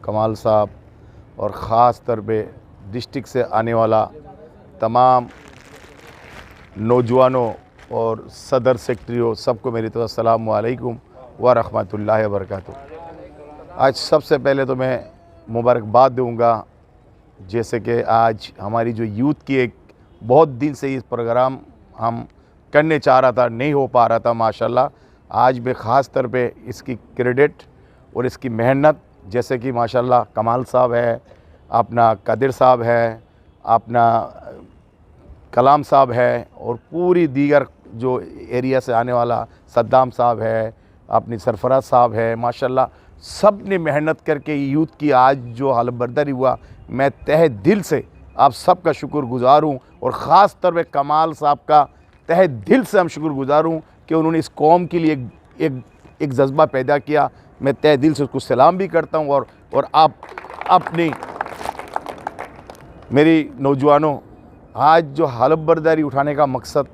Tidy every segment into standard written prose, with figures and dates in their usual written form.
कमाल साहब और ख़ास तौर पे डिस्ट्रिक्ट से आने वाला तमाम नौजवानों और सदर सेक्रेटरियों सबको मेरी तरफ अस्सलामु अलैकुम व रहमतुल्लाहि व बरकातुहू। आज सबसे पहले तो मैं मुबारकबाद दूंगा, जैसे कि आज हमारी जो यूथ की एक बहुत दिन से इस प्रोग्राम हम करने चाह रहा था, नहीं हो पा रहा था। माशाल्लाह आज मैं ख़ास तौर पे इसकी क्रेडिट और इसकी मेहनत, जैसे कि माशाल्लाह कमाल साहब है, अपना कादिर साहब है, अपना कलाम साहब है और पूरी दीगर जो एरिया से आने वाला सद्दाम साहब है, अपनी सरफराज साहब है, माशाल्लाह सब ने मेहनत करके यूथ की आज जो हालत बर्दारी हुआ, मैं तहे दिल से आप सबका शुक्रगुज़ार हूँ। और ख़ास तौर पे कमाल साहब का तहे दिल से हम शुक्रगुज़ार हूँ कि उन्होंने इस कौम के लिए एक जज्बा पैदा किया। मैं तहे दिल से उसको सलाम भी करता हूँ। और आप अपनी मेरी नौजवानों, आज जो हालत बर्दारी उठाने का मकसद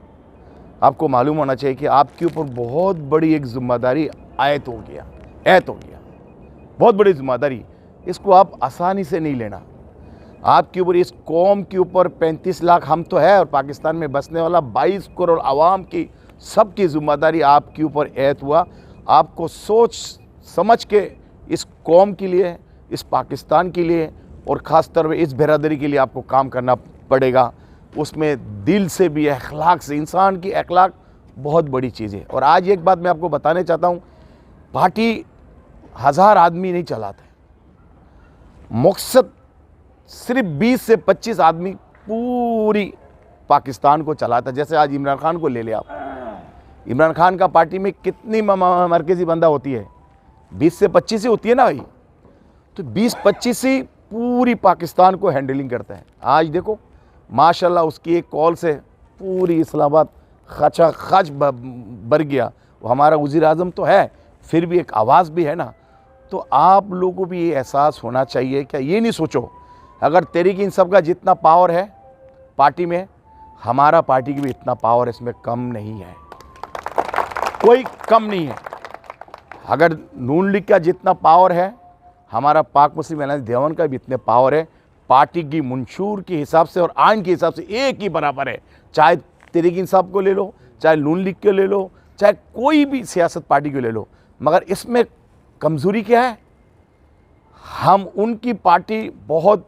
आपको मालूम होना चाहिए कि आपके ऊपर बहुत बड़ी एक ज़िम्मेदारी ऐत हो गया, बहुत बड़ी ज़िम्मेदारी। इसको आप आसानी से नहीं लेना। आपके ऊपर, इस कौम के ऊपर 35 लाख हम तो है और पाकिस्तान में बसने वाला 22 करोड़ आवाम की सबकी ज़िम्मेदारी आपके ऊपर ऐत हुआ। आपको सोच समझ के इस कौम के लिए, इस पाकिस्तान के लिए और ख़ास तौर पर इस बिरादरी के लिए आपको काम करना पड़ेगा। उसमें दिल से भी, अखलाक से, इंसान की अखलाक बहुत बड़ी चीज़ है। और आज एक बात मैं आपको बताने चाहता हूँ, पार्टी 1000 आदमी नहीं चलाता है, मकसद सिर्फ 20 से 25 आदमी पूरी पाकिस्तान को चलाता है। जैसे आज इमरान खान को ले ले आप, इमरान खान का पार्टी में कितनी मरकज़ी बंदा होती है? 20 से 25 ही होती है ना भाई। तो 20-25 ही पूरी पाकिस्तान को हैंडलिंग करता है। आज देखो माशाल्लाह उसकी एक कॉल से पूरी इस्लामाबाद खचा खच भर गया। वो हमारा वज़ीर आज़म तो है, फिर भी एक आवाज़ भी है ना। तो आप लोगों को भी ये एहसास होना चाहिए कि ये नहीं सोचो अगर तहरीक इंसाफ का जितना पावर है पार्टी में, हमारा पार्टी की भी इतना पावर इसमें कम नहीं है, कोई कम नहीं है। अगर नून लीग का जितना पावर है, हमारा पाक मुस्लिम अलायंस देवन का भी इतने पावर है। पार्टी की मंशूर के हिसाब से और आइन के हिसाब से एक ही बराबर है। चाहे तहरीक इंसाफ को ले लो, चाहे नून लीग को ले लो, चाहे कोई भी सियासत पार्टी को ले लो। मगर इसमें कमज़ोरी क्या है? हम उनकी पार्टी, बहुत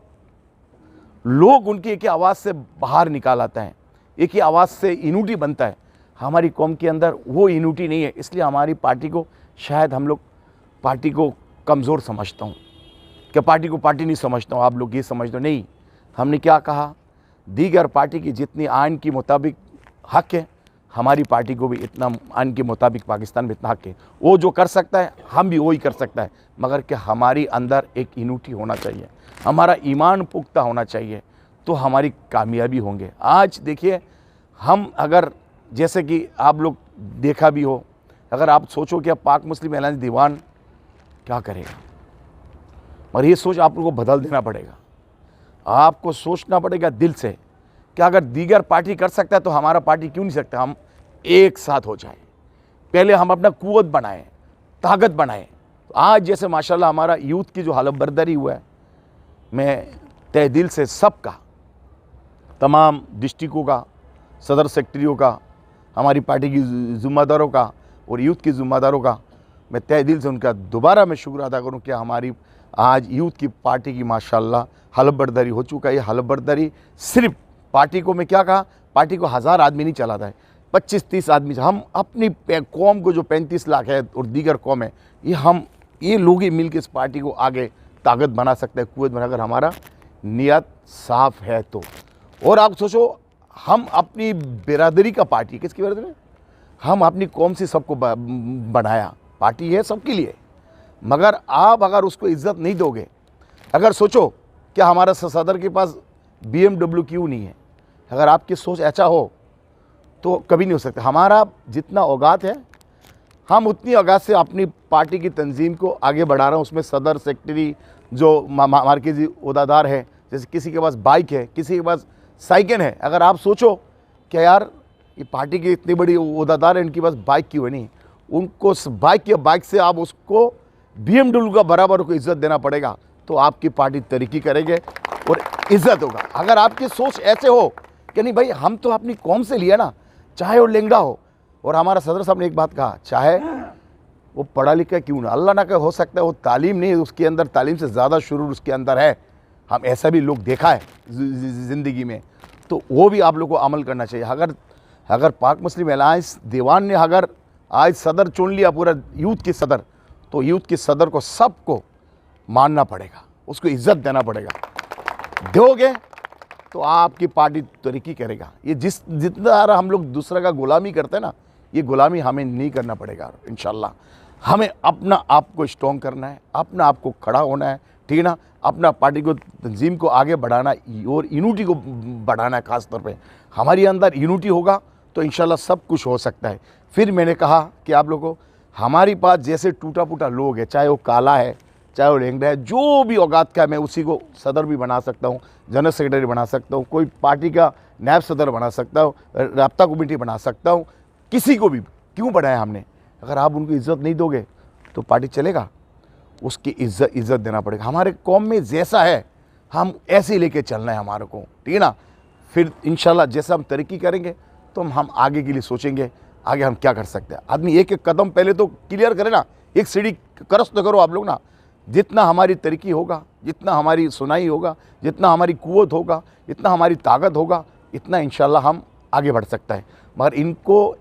लोग उनकी एक ही आवाज़ से बाहर निकाल आते हैं, एक ही आवाज़ से यूनिटी बनता है। हमारी कौम के अंदर वो यूनिटी नहीं है, इसलिए हमारी पार्टी को शायद हम लोग पार्टी को कमज़ोर समझता हूँ कि पार्टी को पार्टी नहीं समझता हूँ, आप लोग ये समझते हो। नहीं, हमने क्या कहा, दीगर पार्टी की जितनी आइन के मुताबिक हक है, हमारी पार्टी को भी इतना आइन के मुताबिक पाकिस्तान में इतना हक है। वो जो कर सकता है हम भी वही कर सकता है, मगर कि हमारी अंदर एक यूनिटी होना चाहिए, हमारा ईमान पुख्ता होना चाहिए, तो हमारी कामयाबी होंगे। आज देखिए, हम अगर, जैसे कि आप लोग देखा भी हो, अगर आप सोचो कि अब पाक मुस्लिम अलायंस दीवान क्या करेगा, और ये सोच आप लोगों को बदल देना पड़ेगा। आपको सोचना पड़ेगा दिल से कि अगर दीगर पार्टी कर सकता है तो हमारा पार्टी क्यों नहीं सकता। हम एक साथ हो जाए, पहले हम अपना कुव्वत बनाएं, ताकत बनाएं। तो आज जैसे माशाल्लाह हमारा यूथ की जो हालत बर्दारी हुआ है, मैं तहे दिल से सबका, तमाम डिस्ट्रिक्टों का, सदर सेक्रेटरियों का, हमारी पार्टी की ज़िम्मेदारों का और यूथ की ज़िम्मेदारों का, मैं तहे दिल से उनका दोबारा मैं शुक्र अदा करूँ कि हमारी आज यूथ की पार्टी की माशाल्लाह हालत बर्दारी हो चुका है। ये हालत बर्दारी सिर्फ पार्टी को, मैं क्या कहा, पार्टी को 1000 आदमी नहीं चलाता है, 25-30 आदमी। हम अपनी कौम को जो 35 लाख है और दीगर कौम है, ये लोग ही मिल के इस पार्टी को आगे ताकत बना सकते हैं, कुव्वत बना, अगर हमारा नियत साफ़ है तो। और आप सोचो, हम अपनी बिरादरी का पार्टी, किसकी बिरादरी? हम अपनी कौम से सबको बनाया, पार्टी है सबके लिए। मगर आप अगर उसको इज़्ज़त नहीं दोगे, अगर सोचो कि हमारा सदर के पास BMW क्यों नहीं है, अगर आपकी सोच ऐसा हो तो कभी नहीं हो सकता। हमारा जितना औकात है, हम उतनी औकात से अपनी पार्टी की तंजीम को आगे बढ़ा रहा हूँ। उसमें सदर सेक्रेटरी जो मरकज़ी ओहदेदार है, जैसे किसी के पास बाइक है, किसी के पास साइकिल है। अगर आप सोचो कि यार ये पार्टी की इतनी बड़ी ओहदेदार है, इनके पास बाइक क्यों है नहीं, उनको बाइक से आप उसको BMW का बराबर को इज़्ज़त देना पड़ेगा, तो आपकी पार्टी तरक्की करेंगे और इज्जत होगा। अगर आपकी सोच ऐसे हो कि नहीं भाई हम तो अपनी कौम से लिया ना, चाहे वो लेंगड़ा हो, और हमारा सदर साहब ने एक बात कहा, चाहे वो पढ़ा लिखा क्यों ना, अल्लाह ना का हो सकता है वो तालीम नहीं, उसके अंदर तालीम से ज़्यादा शुरू उसके अंदर है, हम ऐसा भी लोग देखा है ज़िंदगी में, तो वो भी आप लोग को अमल करना चाहिए। अगर पाक मुस्लिम अलायंस दीवान ने अगर आज सदर चुन लिया पूरा यूथ की सदर, तो यूथ की सदर को सबको मानना पड़ेगा, उसको इज्जत देना पड़ेगा। दोगे तो आपकी पार्टी तरक्की करेगा। ये जितना हम लोग दूसरा का गुलामी करते हैं ना, ये गुलामी हमें नहीं करना पड़ेगा इंशाल्लाह। हमें अपना आप को स्ट्रॉन्ग करना है, अपना आप को खड़ा होना है, ठीक है ना, अपना पार्टी को तंजीम को आगे बढ़ाना और यूनिटी को बढ़ाना है। ख़ास तौर पे हमारे अंदर यूनिटी होगा तो इंशाल्लाह सब कुछ हो सकता है। फिर मैंने कहा कि आप लोगों को हमारी पास जैसे टूटा फूटा लोग है, चाहे वो काला है, चाहे वो लेंगड़ा है, जो भी औकात का है, मैं उसी को सदर भी बना सकता हूँ, जनरल सेक्रेटरी बना सकता हूँ, कोई पार्टी का नायब सदर बना सकता हूँ, राब्ता कमेटी बना सकता हूँ, किसी को भी क्यों बनाया हमने। अगर आप उनको इज़्ज़त नहीं दोगे तो पार्टी चलेगा, उसकी इज़्ज़त देना पड़ेगा। हमारे कौम में जैसा है हम ऐसे ही लेके चलना है हमारे को, ठीक है ना। फिर इंशाल्लाह जैसा हम तरक्की करेंगे तो हम आगे के लिए सोचेंगे आगे हम क्या कर सकते हैं। आदमी एक एक कदम पहले तो क्लियर करे ना, एक सीढ़ी क्रॉस तो करो आप लोग ना। जितना हमारी तरक्की होगा, जितना हमारी सुनाई होगा, जितना हमारी कुव्वत होगा, जितना हमारी ताकत होगा, इतना इंशाल्लाह हम आगे बढ़ सकता है। मगर इनको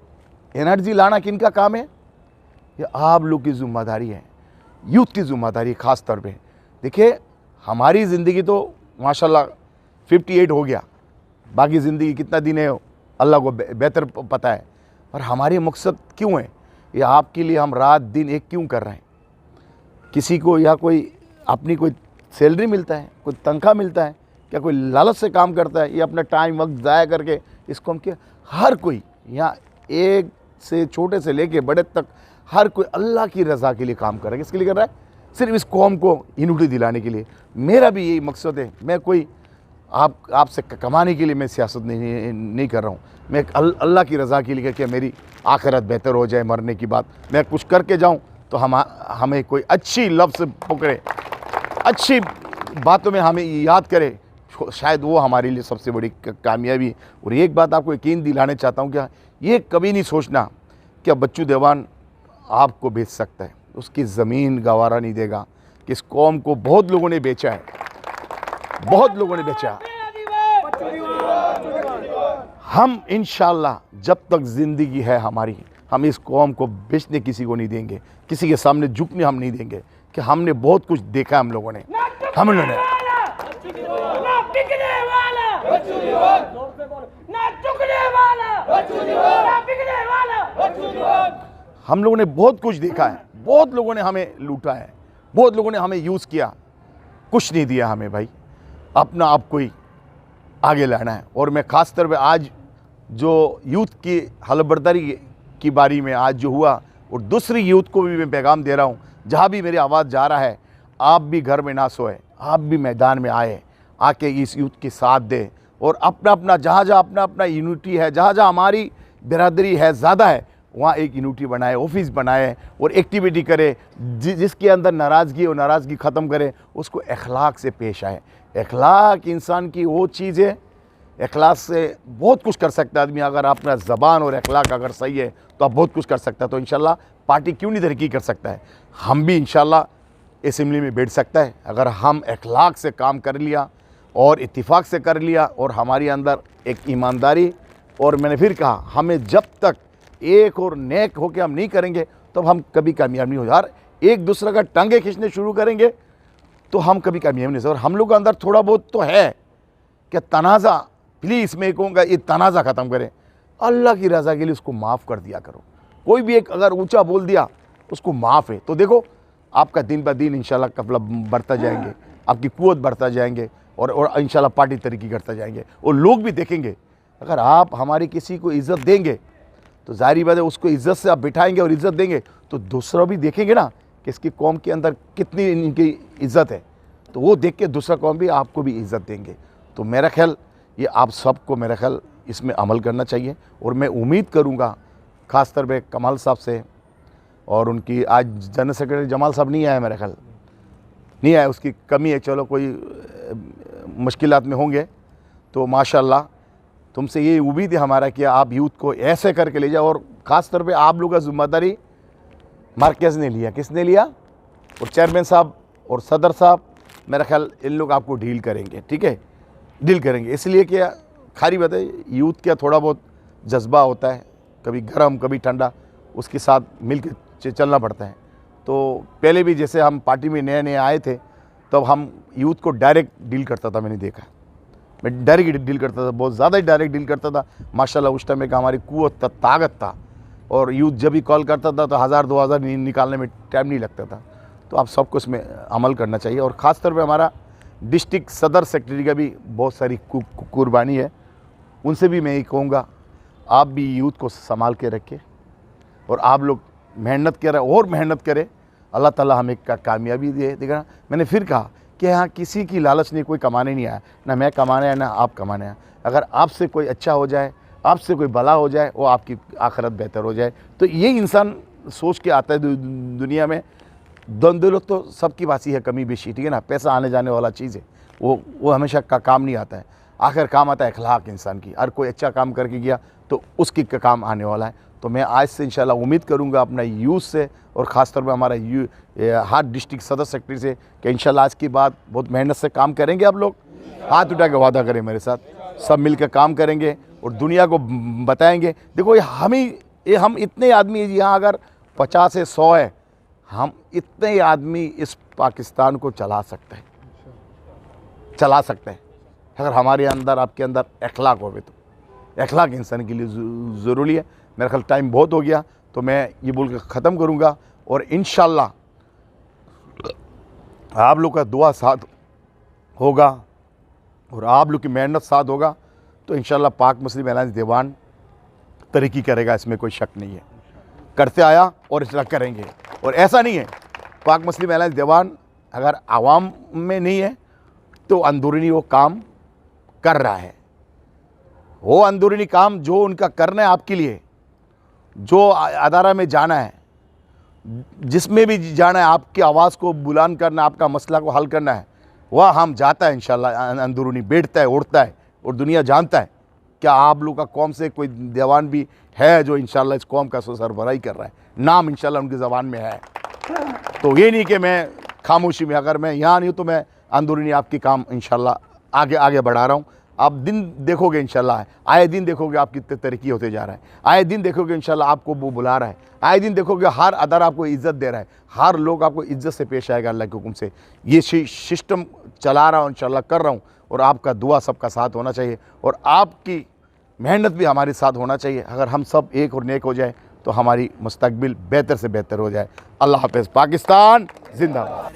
एनर्जी लाना किनका काम है? ये आप लोग की ज़िम्मेदारी है, यूथ की ज़िम्मेदारी ख़ास तौर पे। देखिए हमारी ज़िंदगी तो माशाल्लाह 58 हो गया, बाकी ज़िंदगी कितना दिन है अल्लाह को बेहतर पता है। और हमारी मकसद क्यों है ये आपके लिए हम रात दिन एक क्यों कर रहे हैं? किसी को या कोई अपनी कोई सैलरी मिलता है, कोई तनख्वाह मिलता है क्या? कोई लालच से काम करता है? ये अपना टाइम वक्त ज़ाया करके इसको हम क्या, हर कोई यहाँ एक से छोटे से लेके बड़े तक हर कोई अल्लाह की रज़ा के लिए काम कर रहा है। किसके लिए कर रहा है? सिर्फ इस कौम को यूनिटी दिलाने के लिए। मेरा भी यही मकसद है। मैं कोई आपसे कमाने के लिए मैं सियासत नहीं कर रहा हूँ। मैं अल्लाह की रज़ा के लिए कि मेरी आखिरत बेहतर हो जाए, मरने की बात मैं कुछ करके जाऊँ तो हमें कोई अच्छी लफ्ज़ पकड़े, अच्छी बातों में हमें याद करे, शायद वो हमारे लिए सबसे बड़ी कामयाबी। और एक बात आपको यकीन दिलाने चाहता हूँ, क्या ये कभी नहीं सोचना क्या बच्चू देवान आपको बेच सकता है, उसकी ज़मीन गवारा नहीं देगा। कि इस कौम को बहुत लोगों ने बेचा है, बहुत लोगों ने बेचा। हम इंशाल्लाह जब तक ज़िंदगी है हमारी, हम इस कौम को बेचने किसी को नहीं देंगे, किसी के सामने झुकने हम नहीं देंगे। कि हमने बहुत कुछ देखा हम लोगों ने, हम लोगों ने बहुत कुछ देखा है। बहुत लोगों ने हमें लूटा है, बहुत लोगों ने हमें यूज़ किया, कुछ नहीं दिया हमें भाई। अपना आप को ही आगे लाना है। और मैं ख़ास तौर पे आज जो यूथ की हलबर्दारी की बारी में आज जो हुआ, और दूसरी यूथ को भी मैं पैगाम दे रहा हूँ, जहाँ भी मेरी आवाज़ जा रहा है, आप भी घर में ना सोए, आप भी मैदान में आए, आके इस यूथ के साथ दे। और अपना अपना जहाँ जहाँ अपना अपना यूनिटी है, जहाँ जहाँ हमारी बिरादरी है ज़्यादा है, वहाँ एक यूनिटी बनाए, ऑफिस बनाए और एक्टिविटी करे। जिसके अंदर नाराज़गी और नाराज़गी ख़त्म करे, उसको अखलाक से पेश आए। अखलाक इंसान की वो चीज़ है, अखलाक से बहुत कुछ कर सकता है आदमी। अगर अपना ज़बान और अखलाक अगर सही है तो आप बहुत कुछ कर सकता है। तो इंशाल्लाह पार्टी क्यों नहीं तरक्की कर सकता है, हम भी इंशाल्लाह असेंबली में बैठ सकता है। अगर हम अखलाक से काम कर लिया और इत्तिफाक से कर लिया और हमारे अंदर एक ईमानदारी, और मैंने फिर कहा हमें जब तक एक और नेक होकर हम नहीं करेंगे तो हम कभी कामयाब नहीं हो। यार एक दूसरे का टांगे खींचने शुरू करेंगे तो हम कभी कामयाब नहीं हो। और हम लोग के अंदर थोड़ा बहुत तो है कि तनाज़ा, प्लीज़ मैं कहूँगा ये तनाज़ा ख़त्म करें। अल्लाह की रज़ा के लिए उसको माफ़ कर दिया करो। कोई भी एक अगर ऊंचा बोल दिया उसको माफ़ है, तो देखो आपका दिन ब दिन इंशाल्लाह कफला बढ़ता जाएंगे, आपकी कुव्वत बढ़ता जाएंगे और इंशाल्लाह पार्टी तरक्की करता जाएंगे। और लोग भी देखेंगे अगर आप हमारी किसी को इज़्ज़त देंगे तो ज़ाहिर बात है उसको इज़्ज़त से आप बिठाएंगे और इज़्ज़त देंगे तो दूसरा भी देखेंगे ना कि इसकी कौम के अंदर कितनी इनकी इज़्ज़त है, तो वो देख के दूसरा कौम भी आपको भी इज़्ज़त देंगे। तो मेरा ख्याल ये आप सबको मेरा ख्याल इसमें अमल करना चाहिए। और मैं उम्मीद करूँगा ख़ास तौर पे कमाल साहब से, और उनकी आज जनरल सेक्रेटरी जमाल साहब नहीं आए मेरा ख्याल, नहीं आए, उसकी कमी है, चलो कोई मुश्किलात में होंगे, तो माशाल्लाह तुमसे ये उम्मीद है हमारा कि आप यूथ को ऐसे करके ले जाओ। और ख़ास तौर पे आप लोगों का जिम्मेदारी मरकज़ ने लिया, किसने लिया? और चेयरमैन साहब और सदर साहब, मेरा ख्याल इन लोग आपको डील करेंगे, ठीक है, डील करेंगे। इसलिए कि खाली बात है, यूथ का थोड़ा बहुत जज्बा होता है, कभी गर्म कभी ठंडा, उसके साथ मिल के चलना पड़ता है। तो पहले भी जैसे हम पार्टी में नए नए आए थे, तब हम यूथ को डायरेक्ट डील करता था, मैंने देखा, मैं डायरेक्ट डील करता था, बहुत ज़्यादा ही डायरेक्ट डील करता था। माशाल्लाह उस टाइम में हमारी कुव्वत था, ताकत था, और यूथ जब भी कॉल करता था तो 1000-2000 निकालने में टाइम नहीं लगता था। तो आप सबको इसमें अमल करना चाहिए। और ख़ास तौर पे हमारा डिस्ट्रिक्ट सदर सेक्रेटरी का भी बहुत सारी कुर्बानी है, उनसे भी मैं ये कहूँगा, आप भी यूथ को संभाल के रखें और आप लोग मेहनत करें और मेहनत करें, अल्लाह ताला हमें कामयाबी दे देगा। मैंने फिर कहा कि यहाँ किसी की लालच नहीं, कोई कमाने नहीं आया, ना मैं कमाने आया ना आप कमाने आया। अगर आपसे कोई अच्छा हो जाए, आपसे कोई भला हो जाए, वो आपकी आखिरत बेहतर हो जाए। तो ये इंसान सोच के आता है दुनिया में। दौलत तो सबकी बासी है, कमी बेशी, ठीक है ना, पैसा आने जाने वाला चीज़ है, वो हमेशा काम नहीं आता है। आखिर काम आता है अखलाक इंसान की। हर कोई अच्छा काम करके गया तो उसकी काम आने वाला है। तो मैं आज से इंशाल्लाह उम्मीद करूंगा अपना यूथ से और ख़ास तौर पे हमारा हर डिस्ट्रिक्ट सदर सेक्रेटरी से कि इंशाल्लाह आज की बात बहुत मेहनत से काम करेंगे। आप लोग हाथ उठा के वादा करें मेरे साथ, सब मिलकर काम करेंगे और दुनिया को बताएंगे। देखो हम इतने आदमी यहाँ, अगर 50 से 100 है, हम इतने आदमी इस पाकिस्तान को चला सकते हैं, चला सकते हैं, अगर हमारे अंदर आपके अंदर अखलाक होवे तो। अखलाक इंसान के लिए ज़रूरी है। मेरा ख्याल टाइम बहुत हो गया, तो मैं ये बोल के ख़त्म करूँगा। और इंशाल्लाह आप लोग का दुआ साथ होगा और आप लोग की मेहनत साथ होगा तो इंशाल्लाह पाक मुस्लिम अलायंस दीवान तरक्की करेगा, इसमें कोई शक नहीं है। करते आया और इंशाल्लाह करेंगे। और ऐसा नहीं है पाक मुस्लिम अलायंस दीवान अगर आवाम में नहीं है तो अंदरूनी वो काम कर रहा है। वो अंदरूनी काम जो उनका करना है आपके लिए, जो अदारा में जाना है, जिसमें भी जाना है, आपकी आवाज़ को बुलंद करना, आपका मसला को हल करना है, वह हम जाता है इंशाल्लाह अंदरूनी, बैठता है, उड़ता है और दुनिया जानता है क्या आप लोग का कौम से कोई दीवान भी है जो इंशाल्लाह इस कौम का सरबराही कर रहा है। नाम इंशाल्लाह उनकी ज़बान में है। तो ये नहीं कि मैं खामोशी में, अगर मैं यहाँ नहीं हूँ तो मैं अंदरूनी आपकी काम इंशाल्लाह आगे बढ़ा रहा हूँ। आप दिन देखोगे इंशाल्लाह, आए दिन देखोगे आपकी तरक्की होते जा रहा है, आए दिन देखोगे इंशाल्लाह आपको वो बुला रहा है, आए दिन देखोगे हर अदारा आपको इज़्ज़त दे रहा है, हर लोग आपको इज़्ज़त से पेश आएगा अल्लाह के हुक्म से। ये सिस्टम चला रहा हूँ, इंशाल्लाह कर रहा हूँ। और आपका दुआ सबका साथ होना चाहिए और आपकी मेहनत भी हमारे साथ होना चाहिए। अगर हम सब एक और नेक हो जाए तो हमारी मुस्तकबिल बेहतर से बेहतर हो जाए। अल्लाह हाफ़िज़। पाकिस्तान जिंदाबाद।